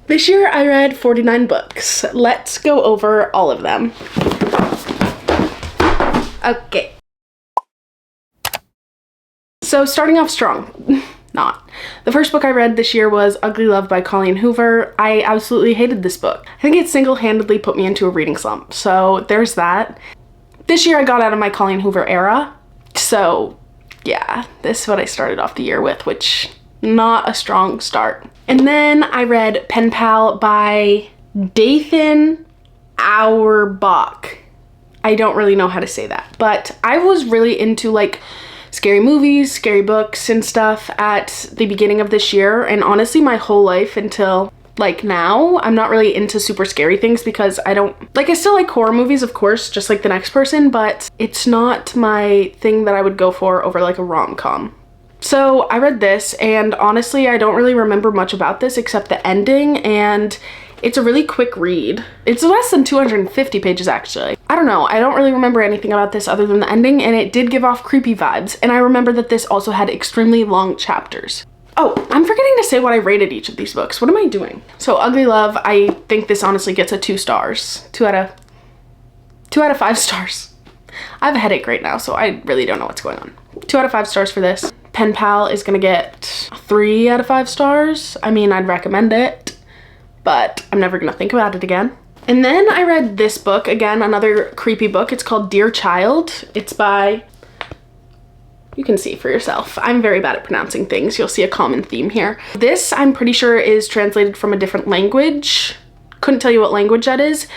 This year I read 49 books. Let's go over all of them. Okay. So starting off strong. Not. The first book I read this year was Ugly Love by Colleen Hoover. I absolutely hated this book. I think it single-handedly put me into a reading slump. So there's that. This year I got out of my Colleen Hoover era. So yeah, this is what I started off the year with, which not a strong start. And then I read Pen Pal by Dathan Auerbach. I don't really know how to say that, but I was really into like scary movies, scary books and stuff at the beginning of this year, and honestly my whole life until like now, I'm not really into super scary things because I still like horror movies, of course, just like the next person, but it's not my thing that I would go for over like a rom-com. So I read this, and honestly I don't really remember much about this except the ending, and it's a really quick read. It's less than 250 pages actually. I don't know, I don't really remember anything about this other than the ending, and it did give off creepy vibes, and I remember that this also had extremely long chapters. Oh, I'm forgetting to say what I rated each of these books. What am I doing? So Ugly Love, I think this honestly gets a 2 stars. 2 out of 5 stars. I have a headache right now, so I really don't know what's going on. 2 out of 5 stars for this. Pen Pal is gonna get 3 out of 5 stars. I mean, I'd recommend it, but I'm never gonna think about it again. And then I read this book, again, another creepy book. It's called Dear Child. It's by, you can see for yourself. I'm very bad at pronouncing things. You'll see a common theme here. This, I'm pretty sure, is translated from a different language. Couldn't tell you what language that is,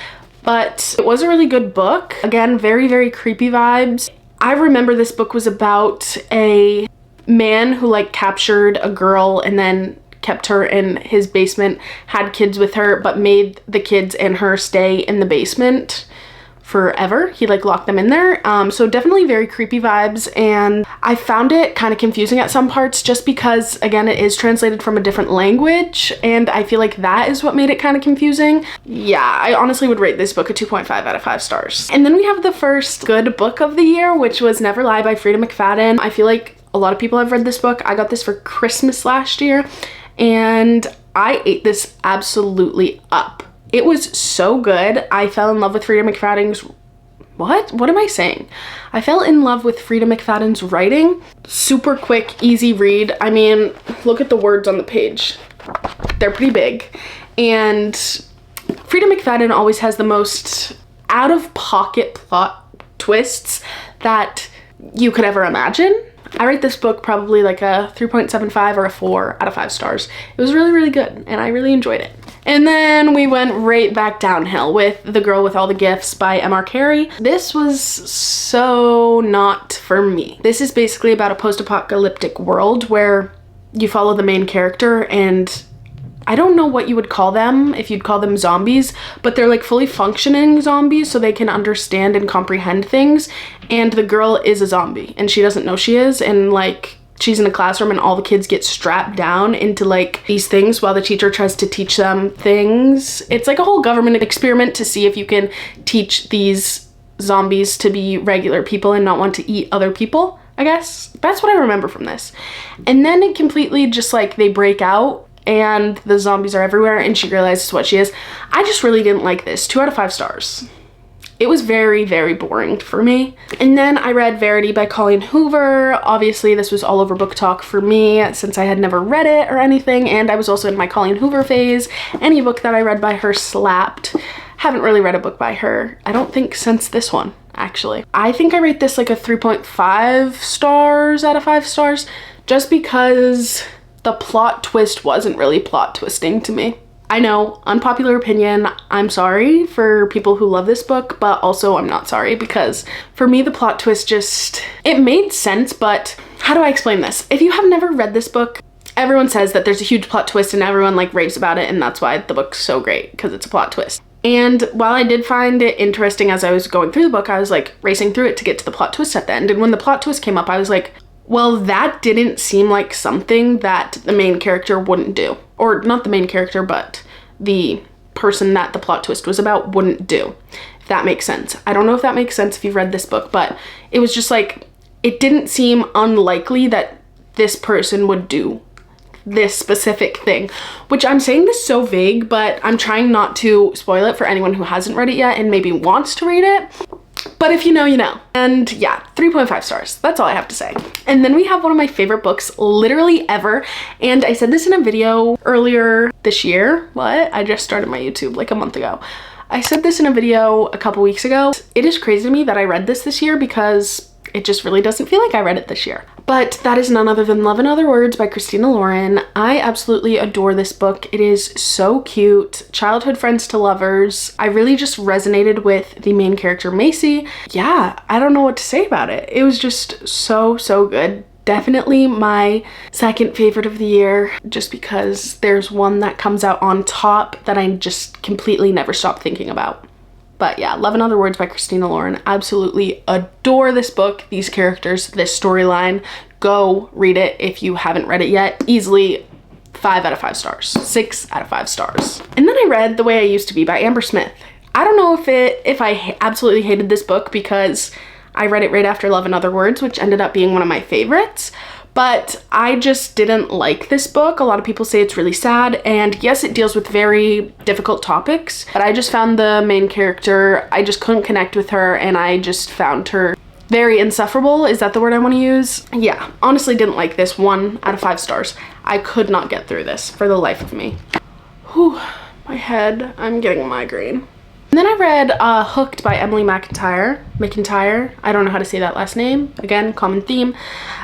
but it was a really good book. Again, very, very creepy vibes. I remember this book was about a man who like captured a girl and then kept her in his basement, had kids with her, but made the kids and her stay in the basement forever. He like locked them in there. So definitely very creepy vibes, and I found it kind of confusing at some parts just because, again, it is translated from a different language, and I feel like that is what made it kind of confusing. Yeah, I honestly would rate this book a 2.5 out of 5 stars. And then we have the first good book of the year, which was Never Lie by Frida McFadden. I feel like a lot of people have read this book. I got this for Christmas last year, and I ate this absolutely up. It was so good. I fell in love with Frida McFadden's, what am I saying? I fell in love with Frida McFadden's writing. Super quick, easy read. I mean, look at the words on the page. They're pretty big. And Frida McFadden always has the most out-of-pocket plot twists that you could ever imagine. I rate this book probably like a 3.75 or a 4 out of 5 stars. It was really, really good, and I really enjoyed it. And then we went right back downhill with The Girl with All the Gifts by M.R. Carey. This was so not for me. This is basically about a post-apocalyptic world where you follow the main character, and I don't know what you would call them, if you'd call them zombies, but they're like fully functioning zombies so they can understand and comprehend things. And the girl is a zombie and she doesn't know she is, and like she's in a classroom and all the kids get strapped down into like these things while the teacher tries to teach them things. It's like a whole government experiment to see if you can teach these zombies to be regular people and not want to eat other people, I guess. That's what I remember from this. And then it completely just like they break out and the zombies are everywhere and she realizes what she is. I just really didn't like this. 2 out of 5 stars. It was very, very boring for me. And then I read Varity by Colleen Hoover. Obviously, this was all over book talk for me since I had never read it or anything, and I was also in my Colleen Hoover phase. Any book that I read by her slapped. Haven't really read a book by her, I don't think, since this one, actually. I think I rate this like a 3.5 stars out of 5 stars, just because the plot twist wasn't really plot twisting to me. I know, unpopular opinion, I'm sorry for people who love this book, but also I'm not sorry because for me the plot twist just, it made sense, but how do I explain this? If you have never read this book, everyone says that there's a huge plot twist and everyone like raves about it, and that's why the book's so great, because it's a plot twist. And while I did find it interesting as I was going through the book, I was like racing through it to get to the plot twist at the end, and when the plot twist came up, I was like, well, that didn't seem like something that the main character wouldn't do. Or not the main character, but the person that the plot twist was about wouldn't do, if that makes sense. I don't know if that makes sense if you've read this book, but it was just like, it didn't seem unlikely that this person would do this specific thing, which I'm saying this so vague, but I'm trying not to spoil it for anyone who hasn't read it yet and maybe wants to read it. But if you know, you know. And yeah, 3.5 stars. That's all I have to say. And then we have one of my favorite books literally ever. And I said this in a video earlier this year. What? I just started my YouTube like a month ago. I said this in a video a couple weeks ago. It is crazy to me that I read this year because it just really doesn't feel like I read it this year. But that is none other than Love in Other Words by Christina Lauren. I absolutely adore this book. It is so cute. Childhood friends to lovers. I really just resonated with the main character, Macy. Yeah, I don't know what to say about it. It was just so, so good. Definitely my second favorite of the year, just because there's one that comes out on top that I just completely never stop thinking about. But yeah, Love in Other Words by Christina Lauren. Absolutely adore this book, these characters, this storyline. Go read it if you haven't read it yet. Easily 5 out of 5 stars, 6 out of 5 stars. And then I read The Way I Used to Be by Amber Smith. I don't know if I absolutely hated this book because I read it right after Love in Other Words, which ended up being one of my favorites. But I just didn't like this book. A lot of people say it's really sad, and yes, it deals with very difficult topics, but I just found the main character, I just couldn't connect with her, and I just found her very insufferable. Is that the word I want to use? Yeah, honestly didn't like this. 1 out of 5 stars. I could not get through this for the life of me. Whew, my head, I'm getting a migraine. And then I read Hooked by Emily McIntyre. I don't know how to say that last name. Again, common theme.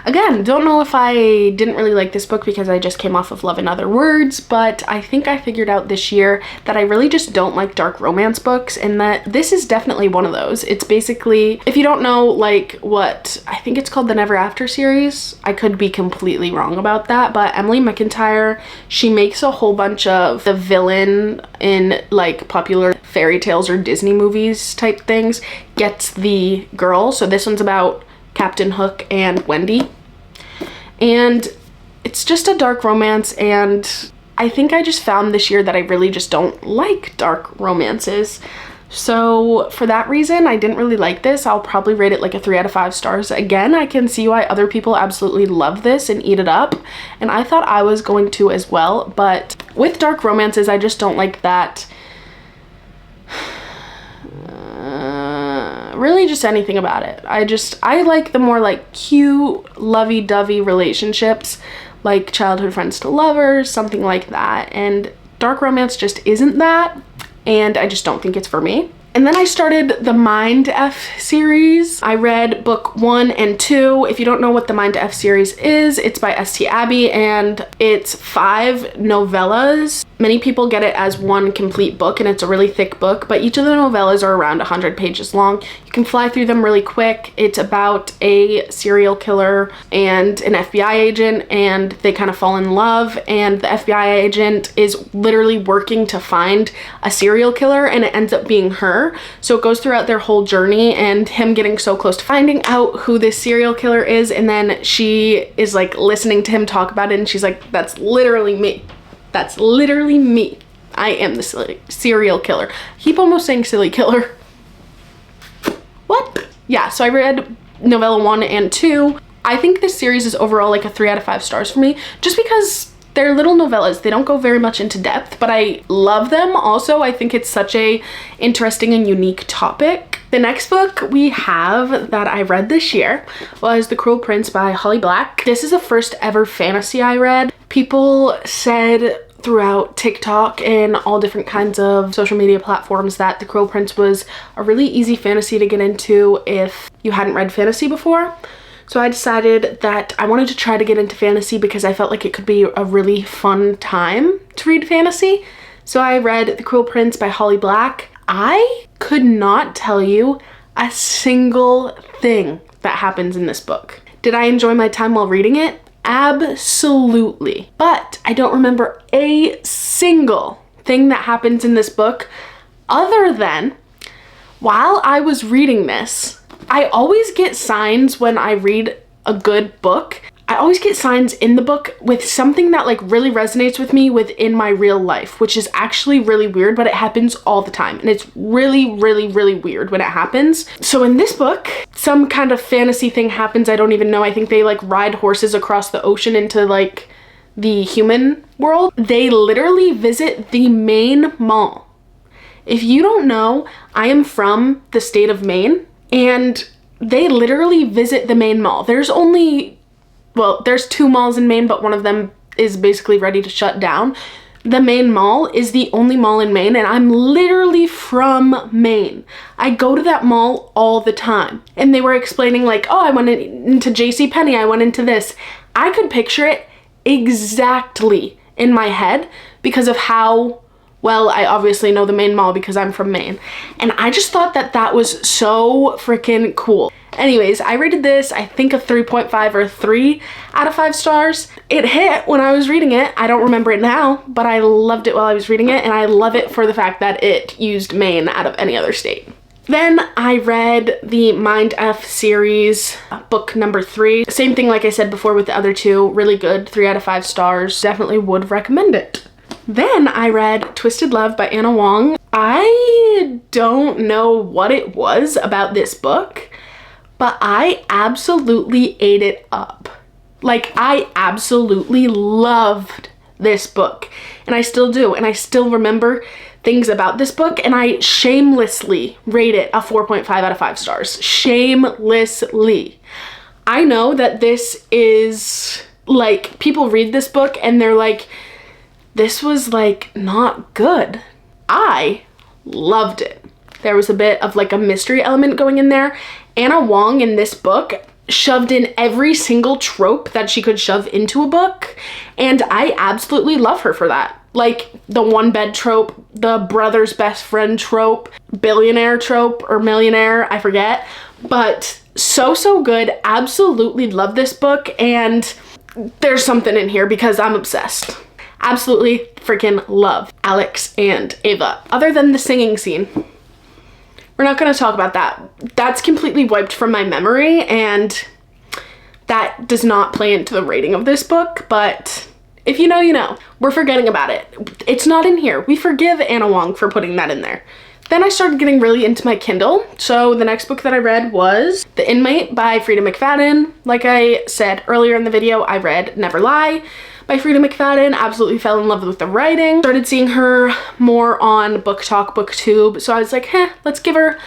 Again, don't know if I didn't really like this book because I just came off of Love in Other Words, but I think I figured out this year that I really just don't like dark romance books, and that this is definitely one of those. It's basically, if you don't know, like, what, I think it's called the Never After series. I could be completely wrong about that, but Emily McIntyre, she makes a whole bunch of the villain in, like, popular fairy tales or Disney movies type things gets the girl. So this one's about Captain Hook and Wendy, and it's just a dark romance, and I think I just found this year that I really just don't like dark romances. So for that reason, I didn't really like this. I'll probably rate it like a 3 out of 5 stars. Again, I can see why other people absolutely love this and eat it up, and I thought I was going to as well, but with dark romances, I just don't like that. Really just anything about it. I like the more like cute, lovey-dovey relationships, like childhood friends to lovers, something like that, and dark romance just isn't that, and I just don't think it's for me. And then I started the Mind F series. I read book 1 and 2. If you don't know what the Mind F series is, it's by S.T. Abbey, and it's 5 novellas. Many people get it as one complete book, and it's a really thick book, but each of the novellas are around 100 pages long. You can fly through them really quick. It's about a serial killer and an FBI agent, and they kind of fall in love, and the FBI agent is literally working to find a serial killer, and it ends up being her. So it goes throughout their whole journey and him getting so close to finding out who this serial killer is, and then she is like listening to him talk about it, and she's like, that's literally me. That's literally me. I am the serial killer. I keep almost saying silly killer. What? Yeah, so I read novella 1 and 2. I think this series is overall like a 3 out of 5 stars for me, just because they're little novellas. They don't go very much into depth, but I love them. Also, I think it's such a interesting and unique topic. The next book we have that I read this year was The Cruel Prince by Holly Black. This is the first ever fantasy I read. People said throughout TikTok and all different kinds of social media platforms that The Cruel Prince was a really easy fantasy to get into if you hadn't read fantasy before. So I decided that I wanted to try to get into fantasy because I felt like it could be a really fun time to read fantasy. So I read The Cruel Prince by Holly Black. I could not tell you a single thing that happens in this book. Did I enjoy my time while reading it? Absolutely. But I don't remember a single thing that happens in this book other than while I was reading this, I always get signs when I read a good book. I always get signs in the book with something that like really resonates with me within my real life, which is actually really weird, but it happens all the time. And it's really, really, really weird when it happens. So in this book, some kind of fantasy thing happens. I don't even know. I think they like ride horses across the ocean into like the human world, they literally visit the Maine mall. If you don't know, I am from the state of Maine, and they literally visit the Maine mall. There's only, well, there's 2 malls in Maine, but one of them is basically ready to shut down. The Maine mall is the only mall in Maine, and I'm literally from Maine. I go to that mall all the time. And they were explaining like, oh, I went into JCPenney, I went into this. I could picture it exactly in my head because of how well I obviously know the Maine mall because I'm from Maine. And I just thought that that was so freaking cool. Anyways, I rated this, I think a 3.5 or 3 out of 5 stars. It hit when I was reading it. I don't remember it now, but I loved it while I was reading it, and I love it for the fact that it used Maine out of any other state. Then I read the Mind F series, book number 3. Same thing like I said before with the other 2, really good, 3 out of 5 stars. Definitely would recommend it. Then I read Twisted Love by Anna Wong. I don't know what it was about this book, but I absolutely ate it up. Like, I absolutely loved this book, and I still do, and I still remember things about this book, and I shamelessly rate it a 4.5 out of 5 stars. Shamelessly. I know that this is, like, people read this book and they're like, this was, like, not good. I loved it. There was a bit of, like, a mystery element going in there. Anna Wong in this book shoved in every single trope that she could shove into a book, and I absolutely love her for that. Like the one bed trope, the brother's best friend trope, billionaire trope or millionaire, I forget, but so good. Absolutely love this book, and there's something in here because I'm obsessed. Absolutely freaking love Alex and Ava. Other than the singing scene, we're not going to talk about that. That's completely wiped from my memory, and that does not play into the rating of this book, but if you know, you know. We're forgetting about it. It's not in here. We forgive Anna Wong for putting that in there. Then I started getting really into my Kindle. So the next book that I read was The Inmate by Frida McFadden. Like I said earlier in the video, I read Never Lie by Frida McFadden. Absolutely fell in love with the writing. Started seeing her more on Book Talk, BookTube. So I was like, let's give her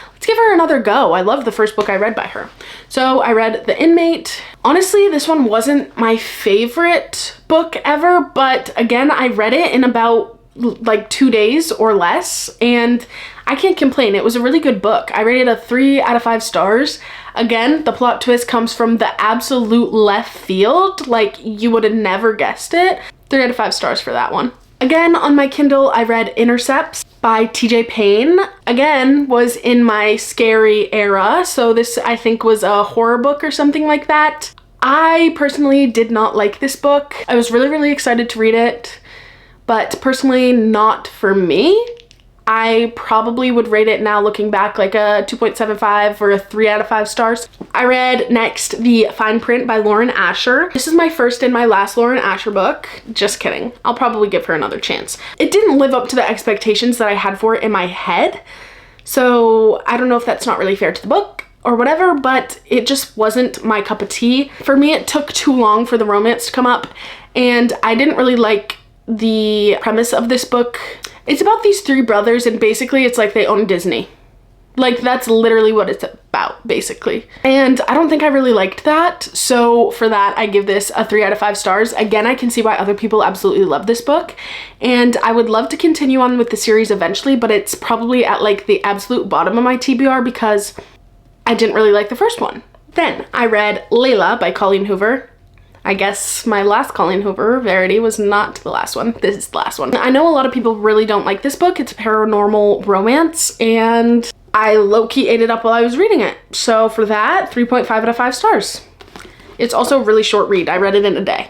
another go. I love the first book I read by her. So I read The Inmate. Honestly, this one wasn't my favorite book ever, but again, I read it in about like 2 days or less, and I can't complain. It was a really good book. I rated a 3 out of 5 stars. Again, the plot twist comes from the absolute left field. Like, you would have never guessed it. 3 out of 5 stars for that one. Again, on my Kindle, I read Intercepts by TJ Payne. Again, was in my scary era, so this I think was a horror book or something like that. I personally did not like this book. I was really excited to read it, but personally not for me. I probably would rate it now looking back like a 2.75 or a 3 out of 5 stars. I read next The Fine Print by Lauren Asher. This is my first and my last Lauren Asher book. Just kidding. I'll probably give her another chance. It didn't live up to the expectations that I had for it in my head, so I don't know if that's not really fair to the book or whatever, but it just wasn't my cup of tea. For me, it took too long for the romance to come up, and I didn't really like the premise of this book. It's about these 3 brothers, and basically it's like they own Disney. Like, that's literally what it's about, basically. And I don't think I really liked that, so for that I give this a 3 out of 5 stars. Again, I can see why other people absolutely love this book, and I would love to continue on with the series eventually, but it's probably at like the absolute bottom of my TBR because I didn't really like the first one. Then I read Leila by Colleen Hoover. I guess my last Colleen Hoover, Varity, was not the last one. This is the last one. I know a lot of people really don't like this book. It's a paranormal romance, and I low-key ate it up while I was reading it. So for that, 3.5 out of 5 stars. It's also a really short read. I read it in a day.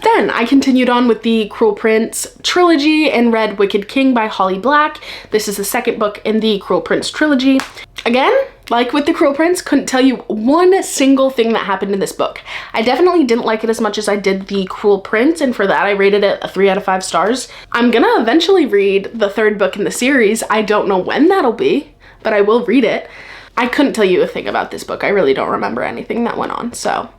Then I continued on with the Cruel Prince trilogy and read Wicked King by Holly Black. This is the second book in the Cruel Prince trilogy. Again, like with the Cruel Prince, couldn't tell you one single thing that happened in this book. I definitely didn't like it as much as I did the Cruel Prince, and for that I rated it a 3 out of 5 stars. I'm gonna eventually read the 3rd book in the series. I don't know when that'll be, but I will read it. I couldn't tell you a thing about this book. I really don't remember anything that went on, so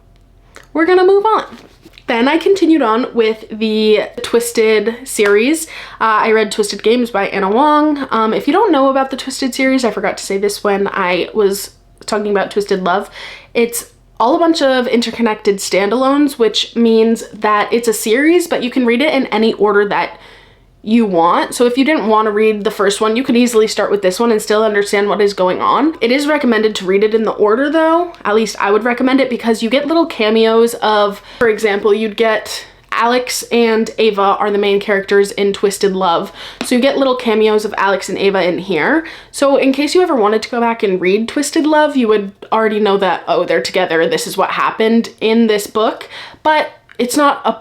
we're gonna move on. Then I continued on with the Twisted series. I read Twisted Games by Anna Wong. If you don't know about the Twisted series, I forgot to say this when I was talking about Twisted Love. It's all a bunch of interconnected standalones, which means that it's a series, but you can read it in any order that you want. So if you didn't want to read the first one, you could easily start with this one and still understand what is going on. It is recommended to read it in the order though. At least I would recommend it because you get little cameos of, for example, you'd get Alex and Ava are the main characters in Twisted Love. So you get little cameos of Alex and Ava in here. So in case you ever wanted to go back and read Twisted Love, you would already know that, oh, they're together. This is what happened in this book. But it's not a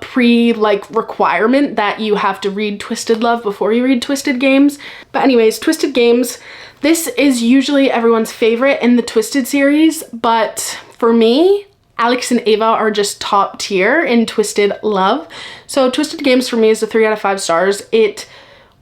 requirement that you have to read Twisted Love before you read Twisted Games. But anyways, Twisted Games, this is usually everyone's favorite in the Twisted series, but for me, Alex and Ava are just top tier in Twisted Love. So Twisted Games for me is a 3 out of 5 stars. It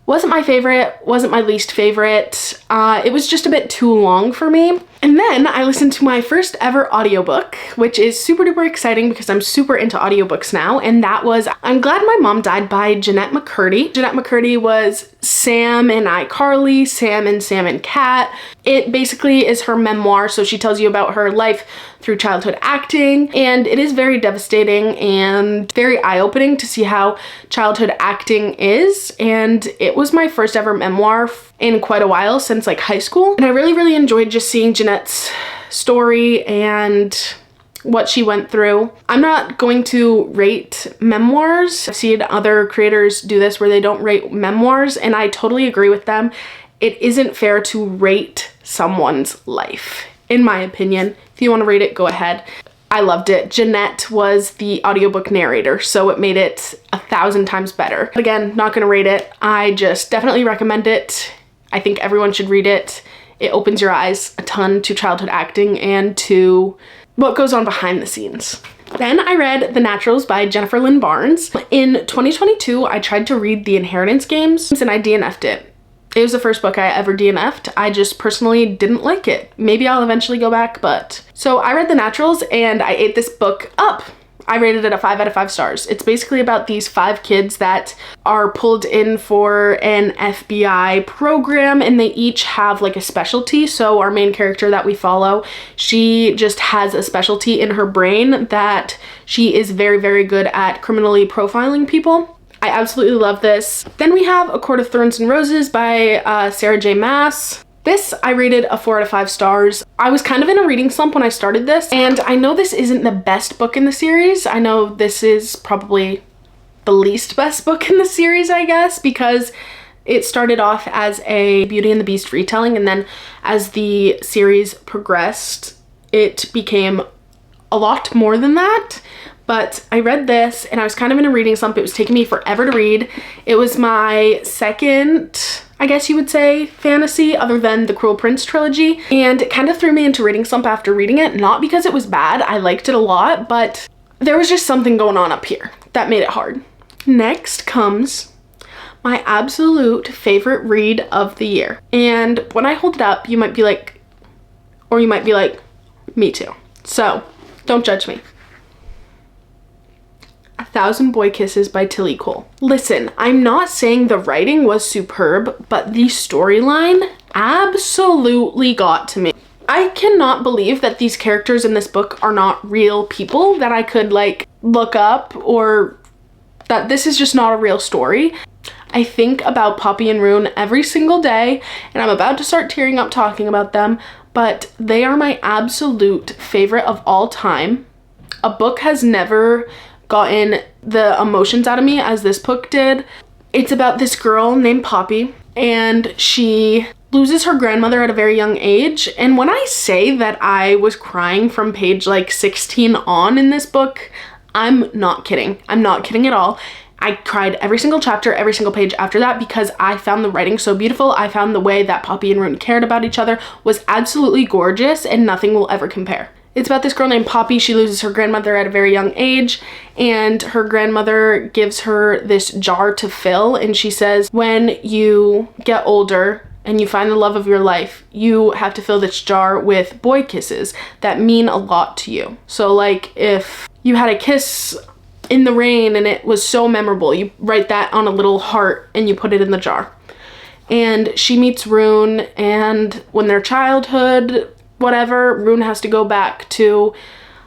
wasn't my favorite, wasn't my least favorite. It was just a bit too long for me. And then I listened to my first ever audiobook, which is super duper exciting because I'm super into audiobooks now. And that was I'm Glad My Mom Died by Jennette McCurdy. Jennette McCurdy was Sam and iCarly, Sam and Cat. It basically is her memoir. So she tells you about her life through childhood acting. And it is very devastating and very eye-opening to see how childhood acting is. And it was my first ever memoir in quite a while, since like high school. And I really, really enjoyed just seeing Jennette's story and what she went through. I'm not going to rate memoirs. I've seen other creators do this where they don't rate memoirs, and I totally agree with them. It isn't fair to rate someone's life, in my opinion. If you want to rate it, go ahead. I loved it. Jennette was the audiobook narrator, so it made it 1,000 times better. But again, not gonna rate it. I just definitely recommend it. I think everyone should read it. It opens your eyes a ton to childhood acting and to what goes on behind the scenes. Then I read The Naturals by Jennifer Lynn Barnes. In 2022, I tried to read The Inheritance Games and I DNF'd it. It was the first book I ever DNF'd. I just personally didn't like it. Maybe I'll eventually go back, but... So I read The Naturals and I ate this book up. I rated it a 5 out of 5 stars. It's basically about these 5 kids that are pulled in for an FBI program, and they each have like a specialty. So our main character that we follow, she just has a specialty in her brain that she is very, very good at criminally profiling people. I absolutely love this. Then we have A Court of Thorns and Roses by Sarah J. Maas. This I rated a 4 out of 5 stars. I was kind of in a reading slump when I started this, and I know this isn't the best book in the series. I know this is probably the least best book in the series, I guess, because it started off as a Beauty and the Beast retelling, and then as the series progressed, it became a lot more than that. But I read this and I was kind of in a reading slump. It was taking me forever to read. It was my second, I guess you would say, fantasy other than the Cruel Prince trilogy. And it kind of threw me into reading slump after reading it. Not because it was bad. I liked it a lot, but there was just something going on up here that made it hard. Next comes my absolute favorite read of the year. And when I hold it up, you might be like, or you might be like, me too. So don't judge me. 1,000 Boy Kisses by Tilly Cole. Listen, I'm not saying the writing was superb, but the storyline absolutely got to me. I cannot believe that these characters in this book are not real people that I could like look up, or that this is just not a real story. I think about Poppy and Rune every single day, and I'm about to start tearing up talking about them, but they are my absolute favorite of all time. A book has never gotten the emotions out of me as this book did. It's about this girl named Poppy, and she loses her grandmother at a very young age. And when I say that I was crying from page like 16 on in this book, I'm not kidding. I'm not kidding at all. I cried every single chapter, every single page after that, because I found the writing so beautiful. I found the way that Poppy and Rune cared about each other was absolutely gorgeous, and nothing will ever compare. It's about this girl named Poppy. She loses her grandmother at a very young age, and her grandmother gives her this jar to fill, and she says, when you get older and you find the love of your life, you have to fill this jar with boy kisses that mean a lot to you. So like if you had a kiss in the rain, and it was so memorable. You write that on a little heart and you put it in the jar. And she meets Rune, and when their childhood, whatever, Rune has to go back to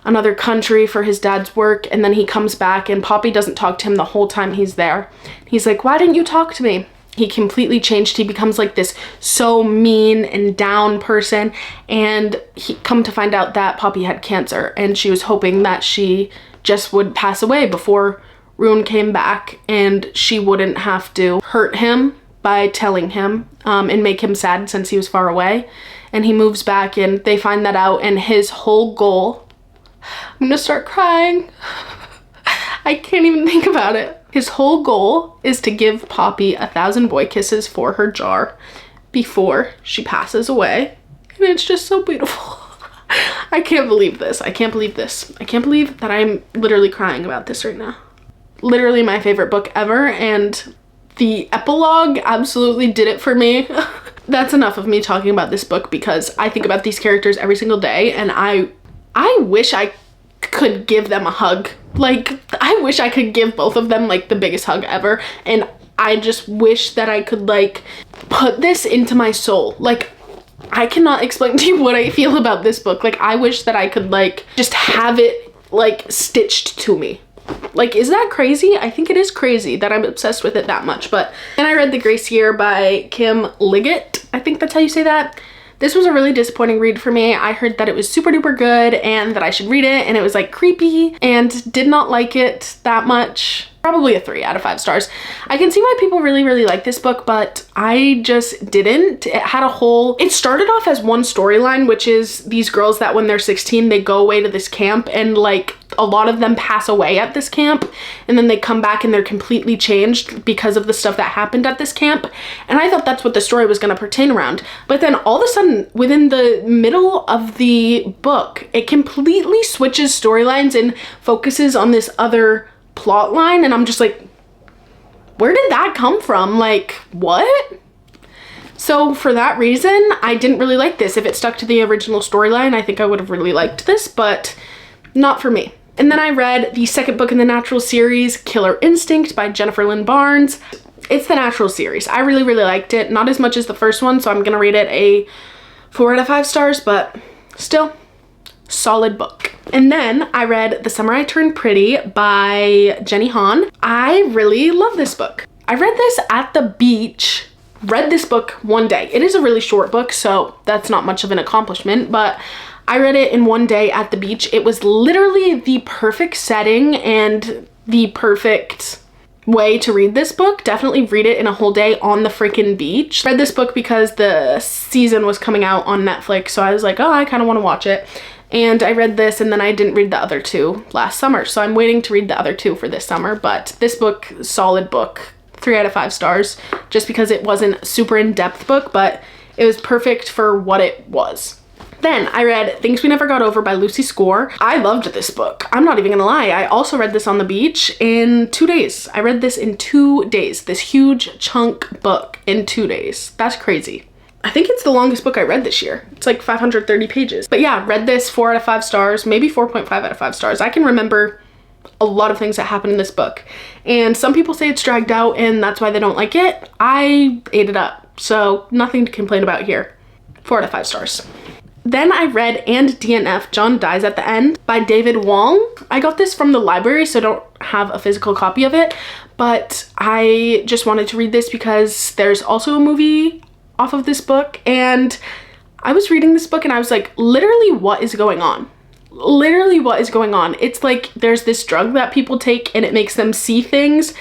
another country for his dad's work, and then he comes back and Poppy doesn't talk to him the whole time he's there. He's like, why didn't you talk to me? He completely changed. He becomes like this so mean and down person, and he come to find out that Poppy had cancer, and she was hoping that she just would pass away before Rune came back, and she wouldn't have to hurt him by telling him and make him sad since he was far away. And he moves back, and they find that out, and his whole goal, I'm gonna start crying. I can't even think about it. His whole goal is to give Poppy 1,000 boy kisses for her jar before she passes away. And it's just so beautiful. I can't believe this. I can't believe this. I can't believe that I'm literally crying about this right now. Literally my favorite book ever, and the epilogue absolutely did it for me. That's enough of me talking about this book, because I think about these characters every single day, and I wish I could give them a hug. Like, I wish I could give both of them like the biggest hug ever, and I just wish that I could like put this into my soul. Like, I cannot explain to you what I feel about this book. Like, I wish that I could like just have it like stitched to me. Like, is that crazy? I think it is crazy that I'm obsessed with it that much. But then I read The Grace Year by Kim Liggett. I think that's how you say that. This was a really disappointing read for me. I heard that it was super duper good and that I should read it, and it was like creepy, and did not like it that much. Probably a 3 out of 5 stars. I can see why people really like this book, but I just didn't. It had a whole, it started off as one storyline, which is these girls that when they're 16, they go away to this camp, and like a lot of them pass away at this camp, and then they come back and they're completely changed because of the stuff that happened at this camp. And I thought that's what the story was going to pertain around. But then all of a sudden, within the middle of the book, it completely switches storylines and focuses on this other plot line, and I'm just like, where did that come from? Like, what? So for that reason, I didn't really like this. If it stuck to the original storyline, I think I would have really liked this, but not for me. And then I read the second book in the Natural series, Killer Instinct by Jennifer Lynn Barnes. It's the Natural series. I really liked it. Not as much as the first one, so I'm gonna rate it a 4 out of 5 stars, but still, solid book. And then I read The Summer I Turned Pretty by Jenny Han. I really love this book. I read this at the beach, read this book one day. It is a really short book, so that's not much of an accomplishment, but I read it in one day at the beach. It was literally the perfect setting and the perfect way to read this book. Definitely read it in a whole day on the freaking beach. Read this book because the season was coming out on Netflix, so I was like, oh, I kind of want to watch it. And I read this, and then I didn't read the other 2 last summer, so I'm waiting to read the other 2 for this summer. But this book, solid book, 3 out of 5 stars, just because it wasn't a super in-depth book, but it was perfect for what it was. Then I read Things We Never Got Over by Lucy Score. I loved this book. I'm not even gonna lie. I also read this on the beach in 2 days. I read this in 2 days, this huge chunk book in 2 days. That's crazy. I think it's the longest book I read this year. It's like 530 pages. But yeah, read this 4 out of 5 stars, maybe 4.5 out of 5 stars. I can remember a lot of things that happened in this book. And some people say it's dragged out and that's why they don't like it. I ate it up, so nothing to complain about here. 4 out of 5 stars. Then I read And DNF, John Dies at the End by David Wong. I got this from the library, so I don't have a physical copy of it, but I just wanted to read this because there's also a movie off of this book, and I was reading this book and I was like, literally what is going on? Literally what is going on? It's like there's this drug that people take and it makes them see things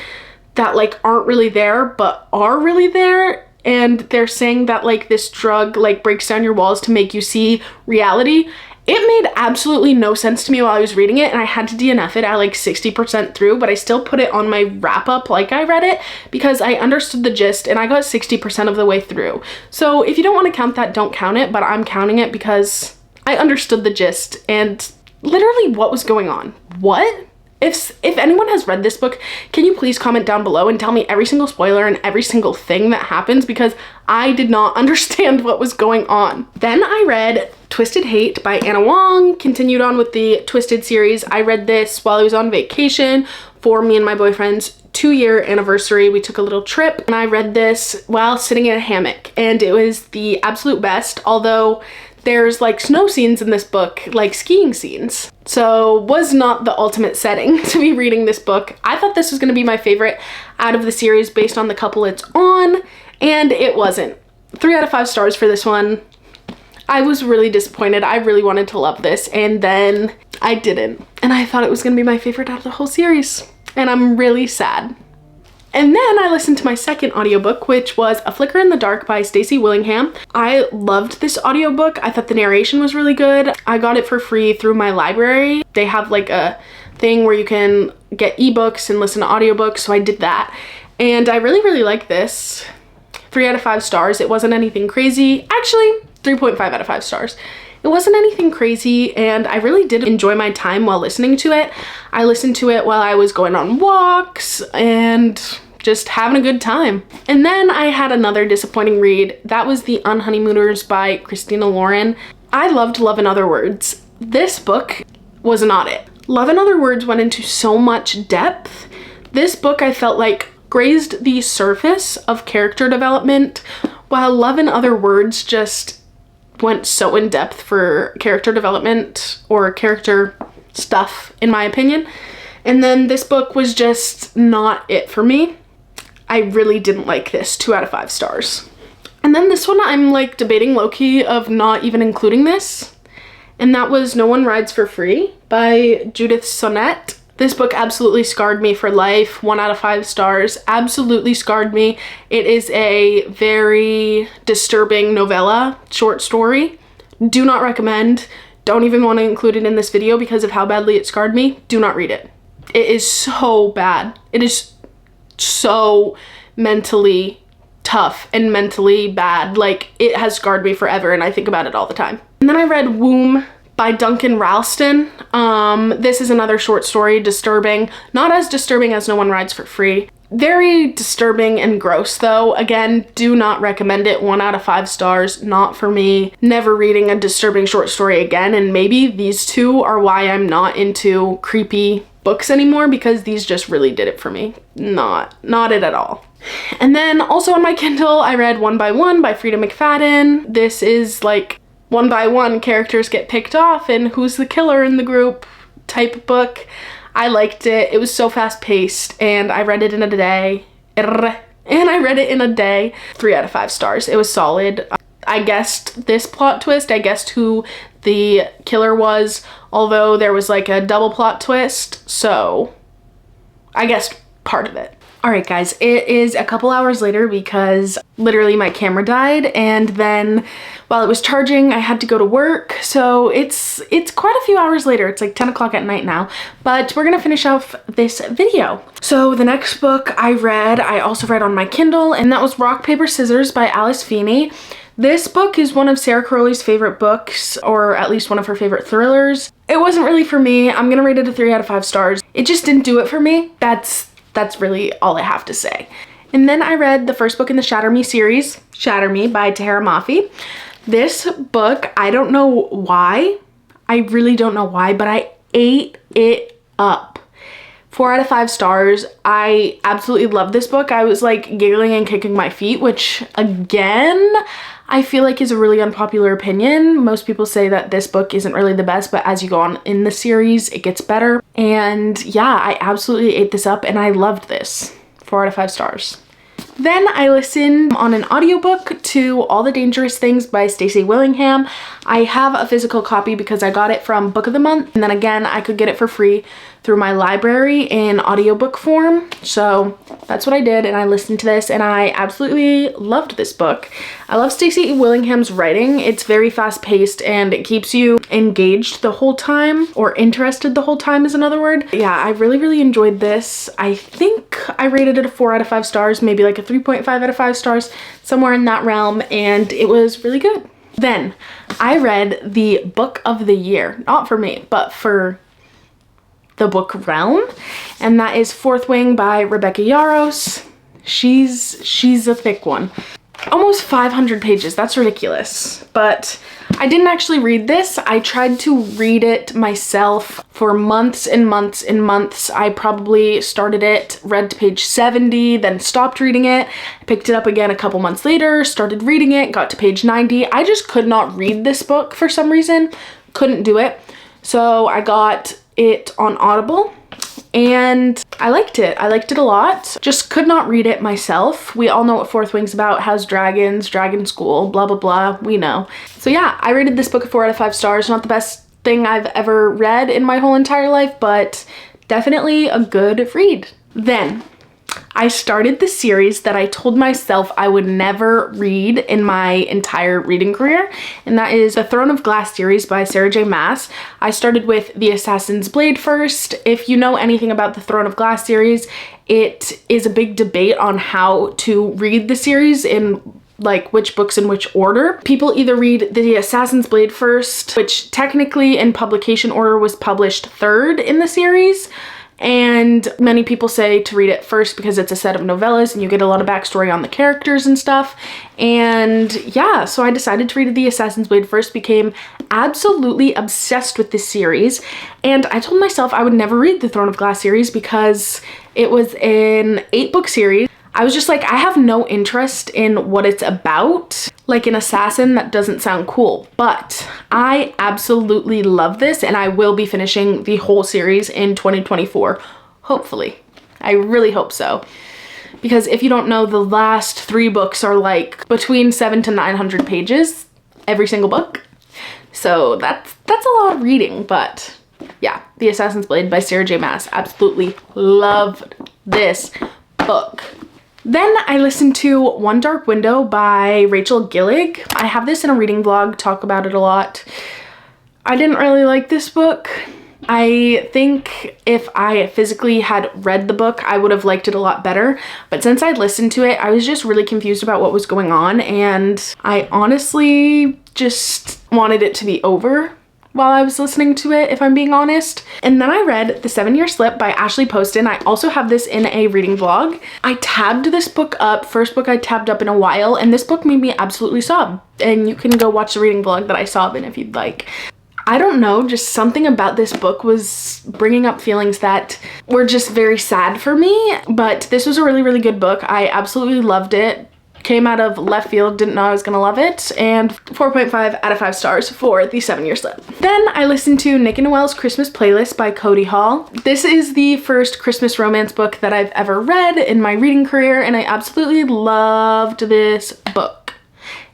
that like aren't really there but are really there, and they're saying that like this drug like breaks down your walls to make you see reality. It made absolutely no sense to me while I was reading it, and I had to DNF it at like 60% through, but I still put it on my wrap up like I read it because I understood the gist and I got 60% of the way through. So if you don't want to count that, don't count it, but I'm counting it because I understood the gist and literally what was going on. What? If anyone has read this book, can you please comment down below and tell me every single spoiler and every single thing that happens, because I did not understand what was going on. Then I read Twisted Hate by Anna Wong, continued on with the Twisted series. I read this while I was on vacation for me and my boyfriend's 2-year anniversary. We took a little trip and I read this while sitting in a hammock, and it was the absolute best, although there's like snow scenes in this book, like skiing scenes. So was not the ultimate setting to be reading this book. I thought this was gonna be my favorite out of the series based on the couple it's on, and it wasn't. 3 out of 5 stars for this one. I was really disappointed. I really wanted to love this, and then I didn't. And I thought it was gonna be my favorite out of the whole series, and I'm really sad. And then I listened to my second audiobook, which was A Flicker in the Dark by Stacey Willingham. I loved this audiobook. I thought the narration was really good. I got it for free through my library. They have like a thing where you can get ebooks and listen to audiobooks, so I did that. And I really, really like this. 3 out of 5 stars. It wasn't anything crazy. Actually, 3.5 out of 5 stars. It wasn't anything crazy, and I really did enjoy my time while listening to it. I listened to it while I was going on walks and just having a good time. And then I had another disappointing read. That was the Unhoneymooners by Christina Lauren. I loved Love in Other Words. This book was not it. Love in Other Words went into so much depth. This book I felt like grazed the surface of character development, while Love in Other Words just went so in depth for character development or character stuff, in my opinion. And then this book was just not it for me. I really didn't like this. 2 out of 5 stars. And then this one I'm like debating low-key of not even including this, and that was No One Rides for Free by Judith Sonnet. This book absolutely scarred me for life. 1 out of 5 stars. Absolutely scarred me. It is a very disturbing novella, short story. Do not recommend. Don't even want to include it in this video because of how badly it scarred me. Do not read it. It is so bad. It is so mentally tough and mentally bad. Like, it has scarred me forever, and I think about it all the time. And then I read Womb by Duncan Ralston. This is another short story, disturbing. Not as disturbing as No One Rides for Free. Very disturbing and gross though. Again, do not recommend it. 1 out of 5 stars, not for me. Never reading a disturbing short story again, and maybe these two are why I'm not into creepy books anymore, because these just really did it for me. Not it at all. And then also on my Kindle, I read One by One by Frida McFadden. This is like one by one characters get picked off and who's the killer in the group type book. I liked it. It was so fast paced, and I read it in a day. 3 out of 5 stars. It was solid. I guessed this plot twist. I guessed who the killer was, although there was like a double plot twist, so I guessed part of it. Alright guys, it is a couple hours later because literally my camera died, and then while it was charging I had to go to work, so it's quite a few hours later. It's like 10 o'clock at night now, but we're gonna finish off this video. So the next book I also read on my Kindle, and that was Rock, Paper, Scissors by Alice Feeney. This book is one of Sarah Crowley's favorite books, or at least one of her favorite thrillers. It wasn't really for me. I'm gonna rate it a 3 out of 5 stars. It just didn't do it for me. That's really all I have to say. And then I read the first book in the Shatter Me series, Shatter Me by Tahira Mafi. This book, I don't know why. I really don't know why, but I ate it up. 4 out of 5 stars. I absolutely love this book. I was like giggling and kicking my feet, which again, I feel like is a really unpopular opinion. Most people say that this book isn't really the best, but as you go on in the series, it gets better. And yeah, I absolutely ate this up and I loved this. 4 out of 5 stars. Then I listened on an audiobook to All the Dangerous Things by Stacey Willingham. I have a physical copy because I got it from Book of the Month, and then again I could get it for free through my library in audiobook form. So that's what I did, and I listened to this and I absolutely loved this book. I love Stacey Willingham's writing. It's very fast-paced and it keeps you engaged the whole time, or interested the whole time is another word. Yeah, I really enjoyed this. I think I rated it a 4 out of 5 stars, maybe like a 3.5 out of 5 stars, somewhere in that realm, and it was really good. Then I read the book of the year, not for me, but for the book realm, and that is Fourth Wing by Rebecca Yarros. She's a thick one. Almost 500 pages, that's ridiculous, but I didn't actually read this. I tried to read it myself for months and months and months. I probably started it, read to page 70, then stopped reading it, picked it up again a couple months later, started reading it, got to page 90. I just could not read this book for some reason. Couldn't do it. So I got it on Audible and I liked it. I liked it a lot. Just could not read it myself. We all know what Fourth Wing's about. Has dragons, dragon school, blah, blah, blah. We know. So yeah, I rated this book a 4 out of 5 stars. Not the best thing I've ever read in my whole entire life, but definitely a good read. Then I started the series that I told myself I would never read in my entire reading career, and that is the Throne of Glass series by Sarah J. Maas. I started with The Assassin's Blade first. If you know anything about the Throne of Glass series, it is a big debate on how to read the series in like which books in which order. People either read The Assassin's Blade first, which technically in publication order was published third in the series, and many people say to read it first because it's a set of novellas and you get a lot of backstory on the characters and stuff. And yeah, so I decided to read The Assassin's Blade first, became absolutely obsessed with this series, and I told myself I would never read the Throne of Glass series because it was an 8-book series. I was just like, I have no interest in what it's about. Like an assassin, that doesn't sound cool, but I absolutely love this and I will be finishing the whole series in 2024, hopefully. I really hope so. Because if you don't know, the last 3 books are like between 700 to 900 pages, every single book. So that's a lot of reading, but yeah, The Assassin's Blade by Sarah J. Maas. Absolutely loved this book. Then I listened to One Dark Window by Rachel Gillig. I have this in a reading vlog, talk about it a lot. I didn't really like this book. I think if I physically had read the book, I would have liked it a lot better. But since I listened to it, I was just really confused about what was going on, and I honestly just wanted it to be over while I was listening to it, if I'm being honest. And then I read The 7-Year Slip by Ashley Poston. I also have this in a reading vlog. I tabbed this book up, first book I tabbed up in a while, and this book made me absolutely sob. And you can go watch the reading vlog that I sob in if you'd like. I don't know, just something about this book was bringing up feelings that were just very sad for me, but this was a really, really good book. I absolutely loved it. Came out of left field, didn't know I was gonna love it, and 4.5 out of 5 stars for The 7-Year Slip. Then I listened to Nick and Noelle's Christmas Playlist by Cody Hall. This is the first Christmas romance book that I've ever read in my reading career, and I absolutely loved this book.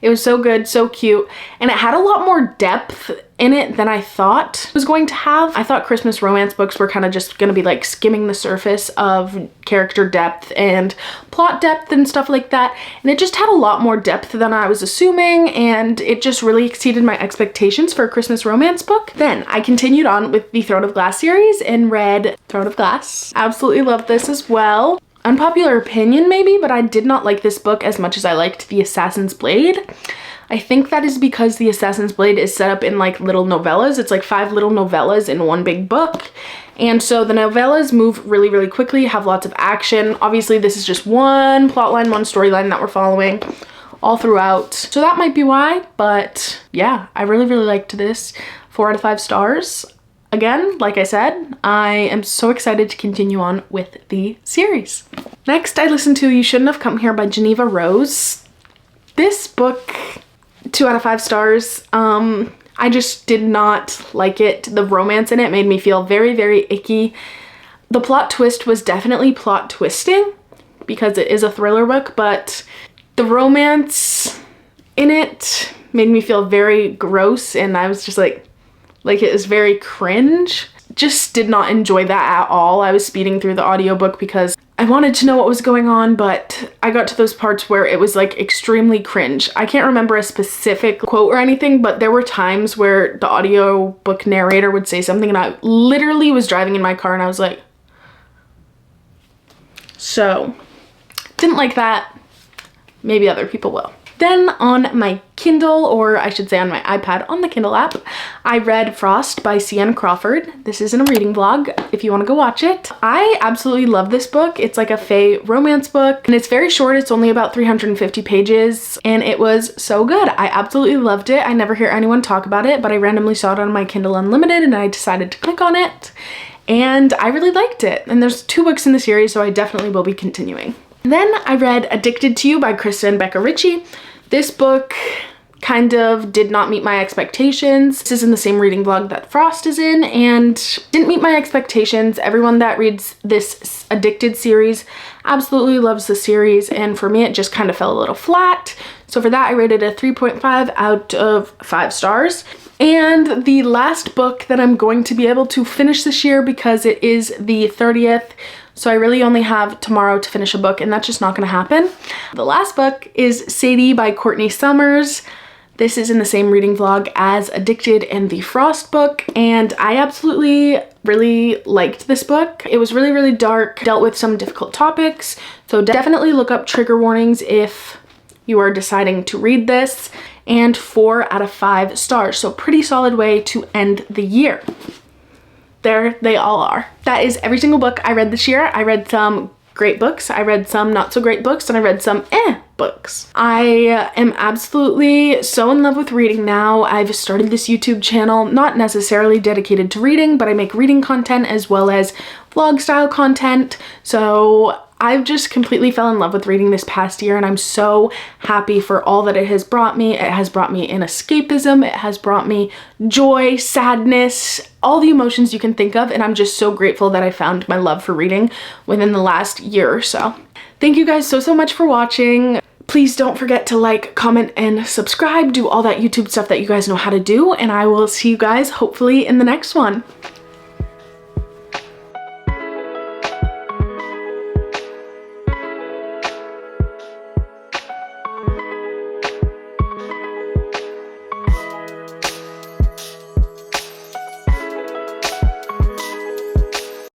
It was so good, so cute, and it had a lot more depth in it than I thought it was going to have. I thought Christmas romance books were kind of just gonna be like skimming the surface of character depth and plot depth and stuff like that, and it just had a lot more depth than I was assuming, and it just really exceeded my expectations for a Christmas romance book. Then I continued on with the Throne of Glass series and read Throne of Glass. Absolutely loved this as well. Unpopular opinion maybe, but I did not like this book as much as I liked The Assassin's Blade. I think that is because The Assassin's Blade is set up in like little novellas. It's like 5 little novellas in one big book. And so the novellas move really, really quickly, have lots of action. Obviously this is just one plotline, one storyline that we're following all throughout. So that might be why, but yeah, I really, really liked this. 4 out of 5 stars. Again, like I said, I am so excited to continue on with the series. Next, I listened to You Shouldn't Have Come Here by Geneva Rose. This book, 2 out of 5 stars. I just did not like it. The romance in it made me feel very, very icky. The plot twist was definitely plot twisting because it is a thriller book, but the romance in it made me feel very gross, and I was just like it was very cringe. Just did not enjoy that at all. I was speeding through the audiobook because I wanted to know what was going on, but I got to those parts where it was like extremely cringe. I can't remember a specific quote or anything, but there were times where the audiobook narrator would say something and I literally was driving in my car and I was like, so didn't like that. Maybe other people will. Then on my Kindle, or I should say on my iPad on the Kindle app, I read Frost by C.N. Crawford. This isn't a reading vlog if you want to go watch it. I absolutely love this book. It's like a fae romance book and it's very short. It's only about 350 pages and it was so good. I absolutely loved it. I never hear anyone talk about it, but I randomly saw it on my Kindle Unlimited and I decided to click on it and I really liked it. And there's 2 books in the series, so I definitely will be continuing. Then I read Addicted to You by Krista and Becca Ritchie. This book kind of did not meet my expectations. This is in the same reading vlog that Frost is in and didn't meet my expectations. Everyone that reads this Addicted series absolutely loves the series, and for me it just kind of fell a little flat. So for that I rated a 3.5 out of 5 stars. And the last book that I'm going to be able to finish this year, because it is the 30th, so I really only have tomorrow to finish a book and that's just not gonna happen. The last book is Sadie by Courtney Summers. This is in the same reading vlog as Addicted and the Frost book, and I absolutely really liked this book. It was really, really dark, dealt with some difficult topics, so definitely look up trigger warnings if you are deciding to read this, and 4 out of 5 stars, so pretty solid way to end the year. There they all are. That is every single book I read this year. I read some great books, I read some not so great books, and I read some books. I am absolutely so in love with reading now. I've started this YouTube channel, not necessarily dedicated to reading, but I make reading content as well as vlog style content. So I've just completely fell in love with reading this past year and I'm so happy for all that it has brought me. It has brought me an escapism, it has brought me joy, sadness, all the emotions you can think of, and I'm just so grateful that I found my love for reading within the last year or so. Thank you guys so much for watching. Please don't forget to like, comment, and subscribe. Do all that YouTube stuff that you guys know how to do, and I will see you guys hopefully in the next one.